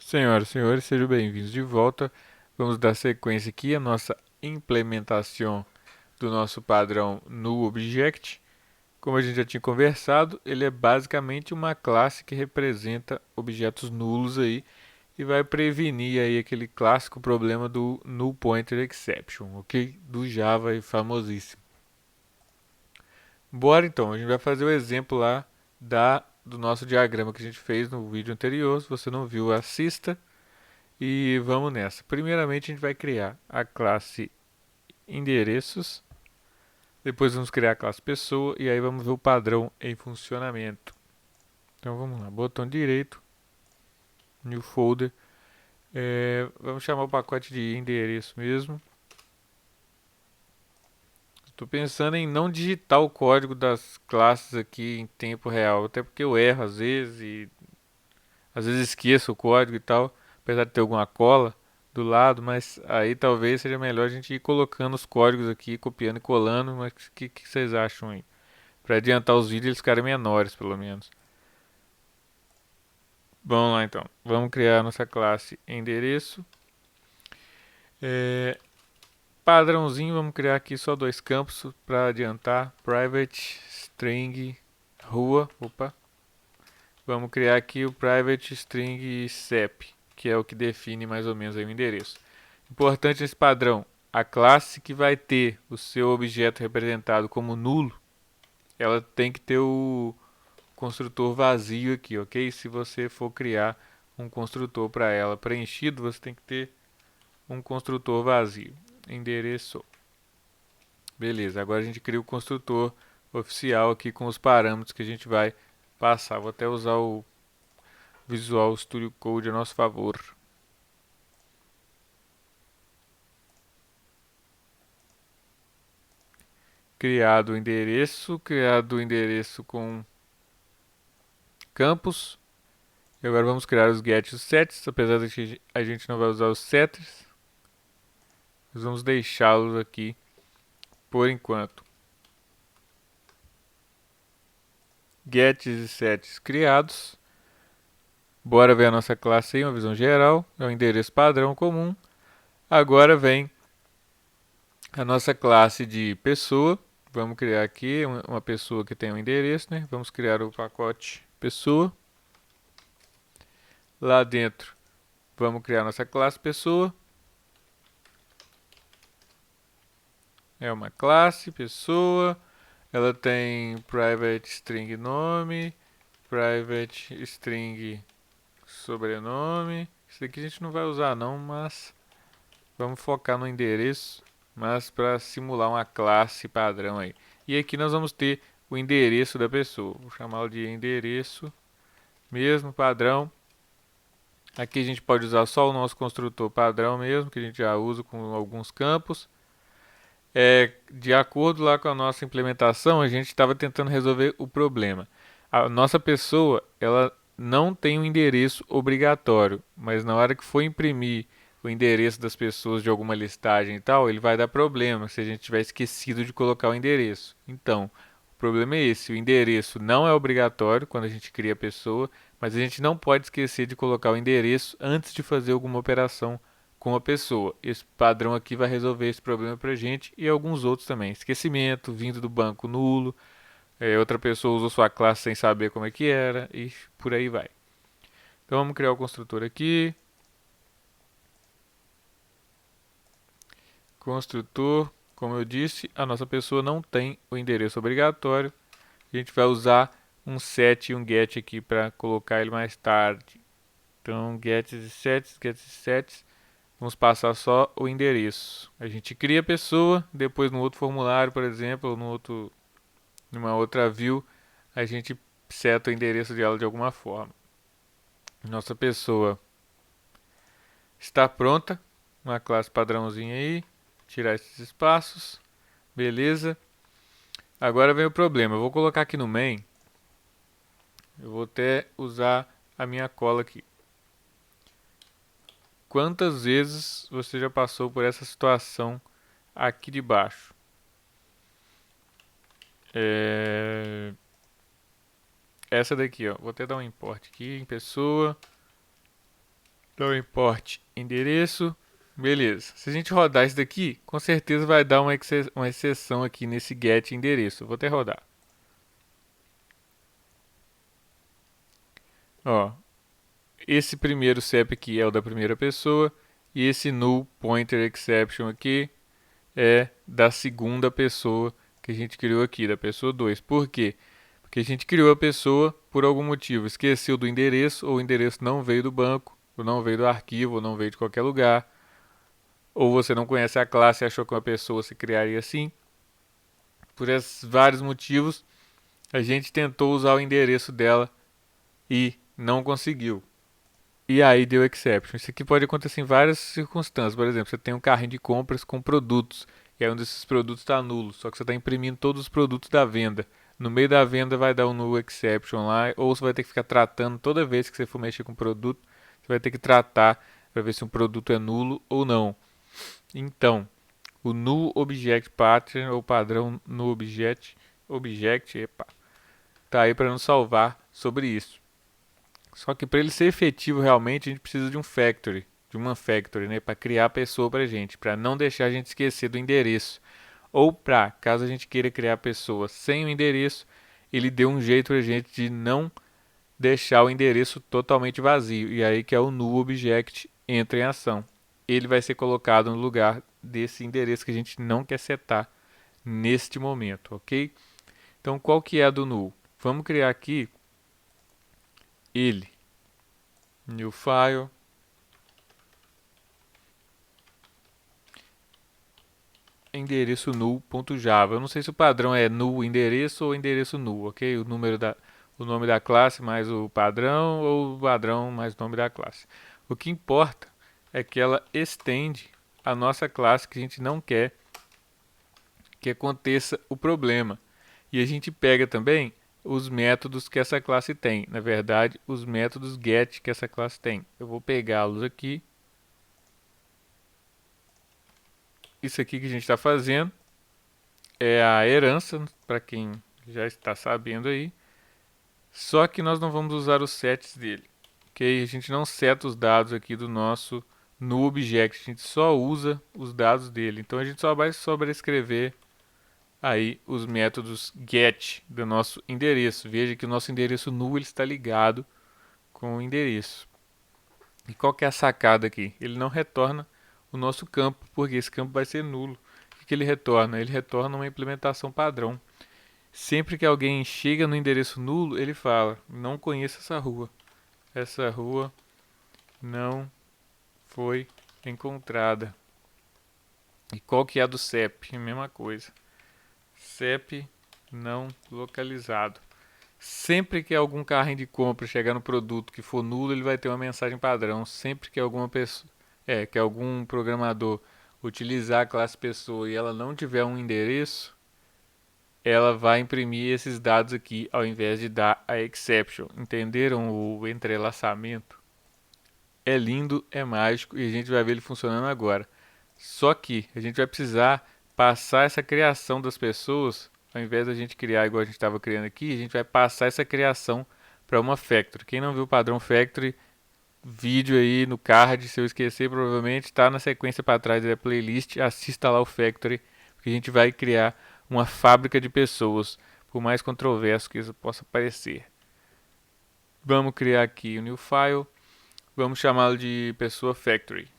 Senhoras e senhores, sejam bem-vindos de volta. Vamos dar sequência aqui à nossa implementação do nosso padrão NullObject. Como a gente já tinha conversado, ele é basicamente uma classe que representa objetos nulos aí e vai prevenir aí aquele clássico problema do Null Pointer Exception, ok? Do Java aí famosíssimo. Bora então, a gente vai fazer o exemplo lá do nosso diagrama que a gente fez no vídeo anterior. Se você não viu, assista. E vamos nessa. Primeiramente, a gente vai criar a classe endereços. Depois vamos criar a classe pessoa e aí vamos ver o padrão em funcionamento. Então vamos lá, botão direito, new folder. Vamos chamar o pacote de endereço mesmo. Estou pensando em não digitar o código das classes aqui em tempo real, até porque eu erro às vezes e às vezes esqueço o código e tal, apesar de ter alguma cola do lado, mas aí talvez seja melhor a gente ir colocando os códigos aqui, copiando e colando, mas o que vocês acham aí? Para adiantar os vídeos eles ficarem menores, pelo menos. Vamos lá então, vamos criar nossa classe endereço. É, Padrãozinho, vamos criar aqui só dois campos para adiantar, private string rua, opa. Vamos criar aqui o private string sep, que é o que define mais ou menos aí o endereço. Importante nesse padrão, a classe que vai ter o seu objeto representado como nulo, ela tem que ter o construtor vazio aqui, ok? Se você for criar um construtor para ela preenchido, você tem que ter um construtor vazio. Endereço. Beleza, agora a gente cria o construtor oficial aqui com os parâmetros que a gente vai passar. Vou até usar o Visual Studio Code a nosso favor. Criado o endereço com campos. E agora vamos criar os gets e os sets, apesar de que a gente não vai usar os setters. Nós vamos deixá-los aqui por enquanto. Gets e sets criados. Bora ver a nossa classe aí, uma visão geral. É o endereço padrão comum. Agora vem a nossa classe de pessoa. Vamos criar aqui uma pessoa que tem um endereço, né? Vamos criar o pacote pessoa. Lá dentro, vamos criar nossa classe pessoa. É uma classe pessoa. Ela tem private string nome, private string sobrenome. Isso aqui a gente não vai usar não, mas vamos focar no endereço, mas para simular uma classe padrão aí. E aqui nós vamos ter o endereço da pessoa. Vou chamá-lo de endereço mesmo, padrão. Aqui a gente pode usar só o nosso construtor padrão mesmo, que a gente já usa com alguns campos. De acordo lá com a nossa implementação, a gente estava tentando resolver o problema. A nossa pessoa, ela não tem um endereço obrigatório, mas na hora que for imprimir o endereço das pessoas de alguma listagem e tal, ele vai dar problema se a gente tiver esquecido de colocar o endereço. Então, o problema é esse, o endereço não é obrigatório quando a gente cria a pessoa, mas a gente não pode esquecer de colocar o endereço antes de fazer alguma operação com a pessoa. Esse padrão aqui vai resolver esse problema para a gente e alguns outros também. Esquecimento, vindo do banco nulo, outra pessoa usou sua classe sem saber como é que era e por aí vai. Então vamos criar o construtor aqui. Construtor, como eu disse, a nossa pessoa não tem o endereço obrigatório. A gente vai usar um set e um get aqui para colocar ele mais tarde. Então, gets e sets. Vamos passar só o endereço. A gente cria a pessoa, depois no outro formulário, por exemplo, ou numa outra view, a gente seta o endereço dela de alguma forma. Nossa pessoa está pronta, uma classe padrãozinha aí, tirar esses espaços, beleza. Agora vem o problema, eu vou colocar aqui no main, eu vou até usar a minha cola aqui. Quantas vezes você já passou por essa situação aqui de baixo? Essa daqui, ó. Vou até dar um import aqui em pessoa. Então import endereço. Beleza. Se a gente rodar isso daqui, com certeza vai dar uma exceção aqui nesse get endereço. Vou até rodar. Ó, esse primeiro CEP aqui é o da primeira pessoa e esse null pointer exception aqui é da segunda pessoa que a gente criou aqui, da pessoa 2. Por quê? Porque a gente criou a pessoa por algum motivo, esqueceu do endereço, ou o endereço não veio do banco, ou não veio do arquivo, ou não veio de qualquer lugar, ou você não conhece a classe e achou que uma pessoa se criaria assim. Por esses vários motivos, a gente tentou usar o endereço dela e não conseguiu. E aí deu exception. Isso aqui pode acontecer em várias circunstâncias. Por exemplo, você tem um carrinho de compras com produtos, e aí um desses produtos está nulo, só que você está imprimindo todos os produtos da venda. No meio da venda vai dar um null exception lá, ou você vai ter que ficar tratando toda vez que você for mexer com o produto, você vai ter que tratar para ver se um produto é nulo ou não. Então, o null object pattern ou padrão null object, tá aí para nos salvar sobre isso. Só que para ele ser efetivo realmente, a gente precisa de um factory, de uma factory, né, para criar a pessoa para a gente, para não deixar a gente esquecer do endereço. Ou para, caso a gente queira criar a pessoa sem o endereço, ele dê um jeito para a gente de não deixar o endereço totalmente vazio. E aí que é o null object entra em ação. Ele vai ser colocado no lugar desse endereço que a gente não quer setar neste momento, ok? Então qual que é a do null? Vamos criar aqui ele, new file, endereço null.java. Eu não sei se o padrão é null endereço ou endereço null, ok? O nome da classe mais o padrão ou o padrão mais o nome da classe. O que importa é que ela estende a nossa classe que a gente não quer que aconteça o problema. E a gente pega também os métodos que essa classe tem. Na verdade, os métodos get que essa classe tem. Eu vou pegá-los aqui. Isso aqui que a gente está fazendo é a herança, para quem já está sabendo aí. Só que nós não vamos usar os sets dele. Ok? A gente não seta os dados aqui do nosso no object. A gente só usa os dados dele. Então a gente só vai sobrescrever aí os métodos get do nosso endereço. Veja que o nosso endereço null ele está ligado com o endereço. E qual que é a sacada aqui? Ele não retorna o nosso campo, porque esse campo vai ser nulo. O que ele retorna? Ele retorna uma implementação padrão. Sempre que alguém chega no endereço nulo, ele fala: não conheço essa rua. Essa rua não foi encontrada. E qual que é a do CEP? A mesma coisa. CEP não localizado. Sempre que algum carrinho de compra chegar no produto que for nulo, ele vai ter uma mensagem padrão. Sempre que alguma pessoa, que algum programador utilizar a classe pessoa e ela não tiver um endereço, ela vai imprimir esses dados aqui ao invés de dar a exception. Entenderam o entrelaçamento? É lindo, é mágico e a gente vai ver ele funcionando agora. Só que a gente vai precisar passar essa criação das pessoas, ao invés da gente criar igual a gente estava criando aqui, a gente vai passar essa criação para uma factory. Quem não viu o padrão factory, vídeo aí no card, se eu esquecer, provavelmente está na sequência para trás da playlist, assista lá o factory, porque a gente vai criar uma fábrica de pessoas, por mais controverso que isso possa parecer. Vamos criar aqui o new file, vamos chamá-lo de pessoa factory.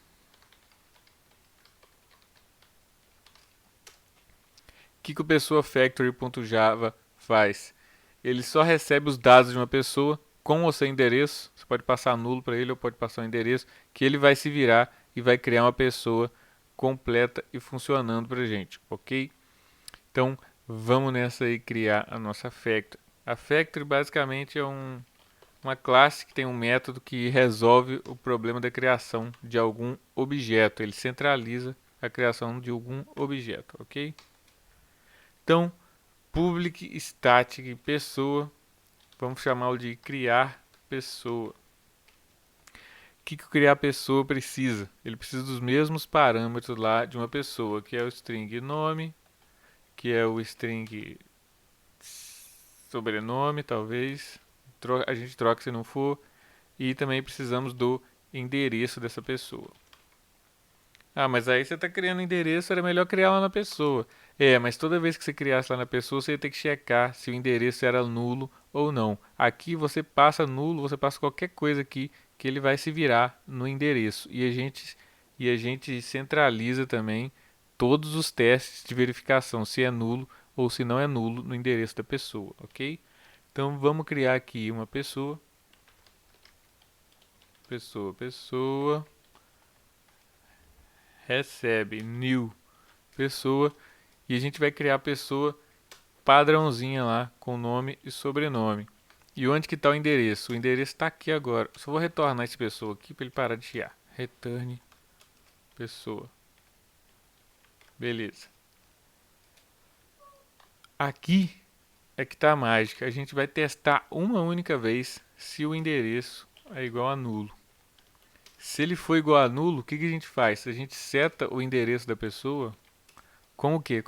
Que o pessoa factory.java faz? Ele só recebe os dados de uma pessoa com o seu endereço. Você pode passar nulo para ele ou pode passar um endereço que ele vai se virar e vai criar uma pessoa completa e funcionando para a gente, ok? Então vamos nessa aí criar a nossa factory. A factory basicamente é uma classe que tem um método que resolve o problema da criação de algum objeto. Ele centraliza a criação de algum objeto, ok? Então, public static pessoa, vamos chamá-lo de criar pessoa. O que o criar pessoa precisa? Ele precisa dos mesmos parâmetros lá de uma pessoa, que é o string nome, que é o string sobrenome, talvez. A gente troca se não for. E também precisamos do endereço dessa pessoa. Ah, mas aí você está criando endereço, era melhor criar lá na pessoa. É, mas toda vez que você criasse lá na pessoa, você ia ter que checar se o endereço era nulo ou não. Aqui você passa nulo, você passa qualquer coisa aqui que ele vai se virar no endereço. E a gente centraliza também todos os testes de verificação, se é nulo ou se não é nulo no endereço da pessoa, ok? Então vamos criar aqui uma pessoa, pessoa, recebe new pessoa e a gente vai criar a pessoa padrãozinha lá com nome e sobrenome. E onde que está o endereço? O endereço está aqui agora. Só vou retornar essa pessoa aqui para ele parar de chiar. Return pessoa. Beleza. Aqui é que está a mágica. A gente vai testar uma única vez se o endereço é igual a nulo. Se ele for igual a nulo, o que a gente faz? A gente seta o endereço da pessoa com o quê?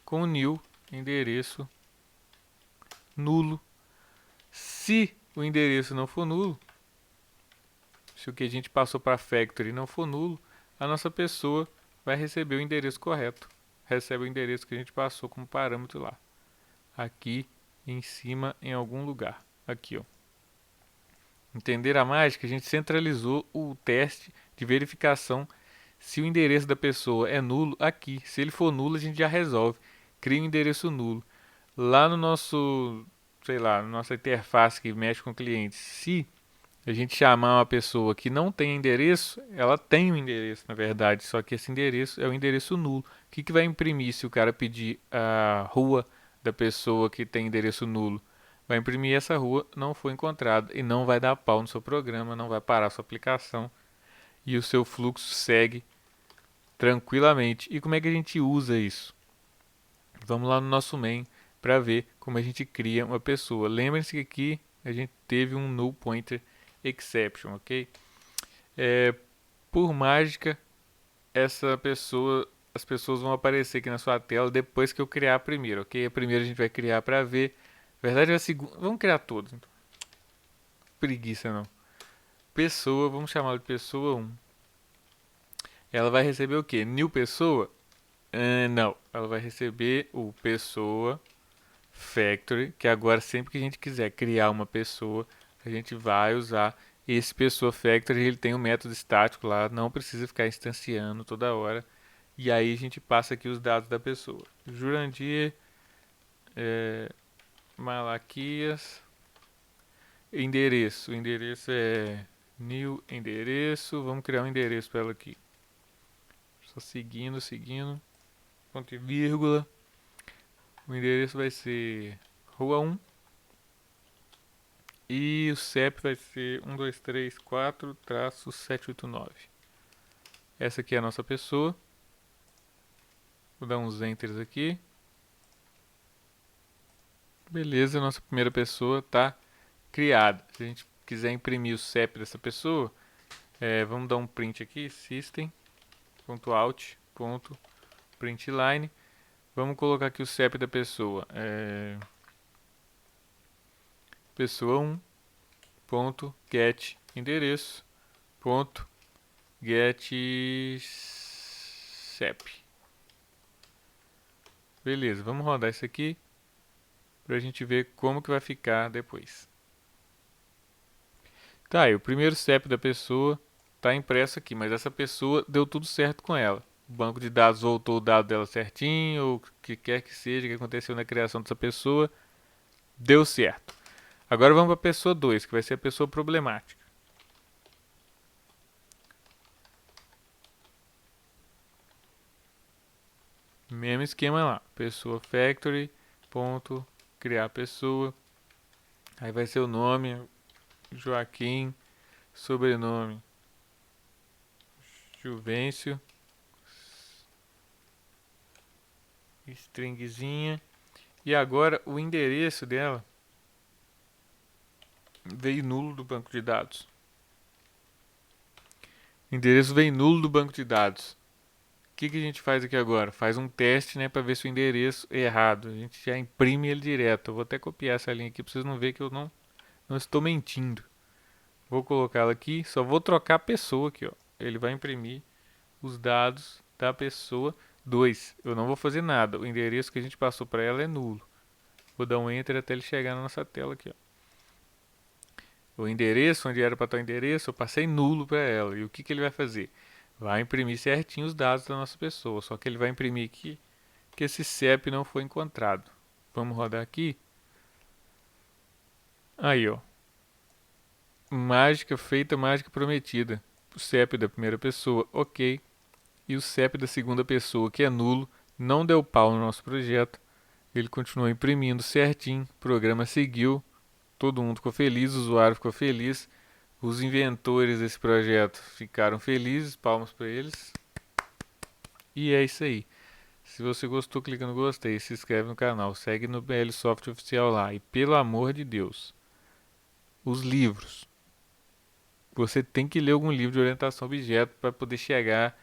Com o new endereço nulo. Se o endereço não for nulo, se o que a gente passou para a factory não for nulo, a nossa pessoa vai receber o endereço correto. Recebe o endereço que a gente passou como parâmetro lá. Aqui em cima, em algum lugar. Aqui, ó. Entenderam a mágica? A gente centralizou o teste de verificação se o endereço da pessoa é nulo aqui. Se ele for nulo, a gente já resolve. Cria um endereço nulo. Lá no nosso, sei lá, na nossa interface que mexe com o cliente, se a gente chamar uma pessoa que não tem endereço, ela tem um endereço, na verdade, só que esse endereço é o endereço nulo. O que vai imprimir se o cara pedir a rua da pessoa que tem endereço nulo? Vai imprimir essa rua não foi encontrada e não vai dar pau no seu programa, não vai parar a sua aplicação e o seu fluxo segue tranquilamente. E como é que a gente usa isso? Vamos lá no nosso main para ver como a gente cria uma pessoa. Lembre-se que aqui a gente teve um null pointer exception, ok? Por mágica, as pessoas vão aparecer aqui na sua tela depois que eu criar a primeira, ok? A primeira a gente vai criar para ver. Na verdade, a segunda. Vamos criar todos. Então. Preguiça não. Pessoa, vamos chamar de pessoa 1. Ela vai receber o que? New pessoa? Não. Ela vai receber o pessoa factory, que agora sempre que a gente quiser criar uma pessoa, a gente vai usar esse pessoa factory. Ele tem um método estático lá, não precisa ficar instanciando toda hora. E aí a gente passa aqui os dados da pessoa. Jurandir, Malaquias, endereço. O endereço é new endereço. Vamos criar um endereço para ela aqui. Só seguindo. Ponto e vírgula. O endereço vai ser Rua 1. E o CEP vai ser 1234-789. Essa aqui é a nossa pessoa. Vou dar uns enters aqui. Beleza, nossa primeira pessoa está criada. Se a gente quiser imprimir o CEP dessa pessoa, vamos dar um print aqui, system.out.println. Vamos colocar aqui o CEP da pessoa. Pessoa 1 ponto get endereço ponto get CEP. Beleza, vamos rodar isso aqui para a gente ver como que vai ficar depois. Tá, e o primeiro CEP da pessoa está impresso aqui, mas essa pessoa deu tudo certo com ela. O banco de dados voltou o dado dela certinho, ou o que quer que seja que aconteceu na criação dessa pessoa, deu certo. Agora vamos para a pessoa 2, que vai ser a pessoa problemática. Mesmo esquema lá, pessoa factory, ponto, criar pessoa. Aí vai ser o nome, Joaquim, sobrenome, Juvencio, stringzinha. E agora o endereço dela veio nulo do banco de dados. O endereço veio nulo do banco de dados. O que a gente faz aqui agora? Faz um teste, né, para ver se o endereço é errado. A gente já imprime ele direto. Eu vou até copiar essa linha aqui para vocês não verem que eu não estou mentindo. Vou colocá-la aqui, só vou trocar a pessoa aqui, ó. Ele vai imprimir os dados da pessoa 2. Eu não vou fazer nada. O endereço que a gente passou para ela é nulo. Vou dar um enter até ele chegar na nossa tela aqui, ó. O endereço, onde era para estar o endereço, eu passei nulo para ela. E o que ele vai fazer? Vai imprimir certinho os dados da nossa pessoa. Só que ele vai imprimir aqui que esse CEP não foi encontrado. Vamos rodar aqui. Aí, ó. Mágica feita, mágica prometida. O CEP da primeira pessoa, ok. E o CEP da segunda pessoa, que é nulo, não deu pau no nosso projeto. Ele continuou imprimindo certinho, o programa seguiu, todo mundo ficou feliz, o usuário ficou feliz, os inventores desse projeto ficaram felizes, palmas para eles. E é isso aí. Se você gostou, clica no gostei, se inscreve no canal, segue no BL Soft Oficial lá. E pelo amor de Deus, os livros. Você tem que ler algum livro de orientação a objeto para poder chegar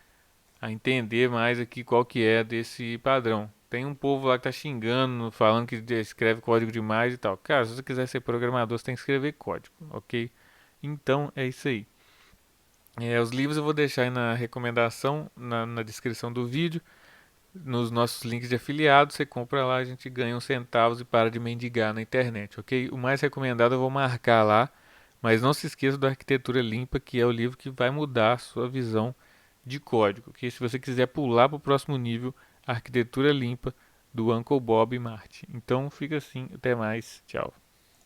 a entender mais aqui qual que é desse padrão. Tem um povo lá que tá xingando, falando que escreve código demais e tal. Cara, se você quiser ser programador, você tem que escrever código, ok? Então é isso aí. Os livros eu vou deixar aí na recomendação, na descrição do vídeo, nos nossos links de afiliados. Você compra lá, a gente ganha uns centavos e para de mendigar na internet, ok? O mais recomendado eu vou marcar lá, mas não se esqueça da Arquitetura Limpa, que é o livro que vai mudar a sua visão de código. Que se você quiser pular para o próximo nível, Arquitetura Limpa do Uncle Bob e Marty. Então fica assim, até mais, tchau.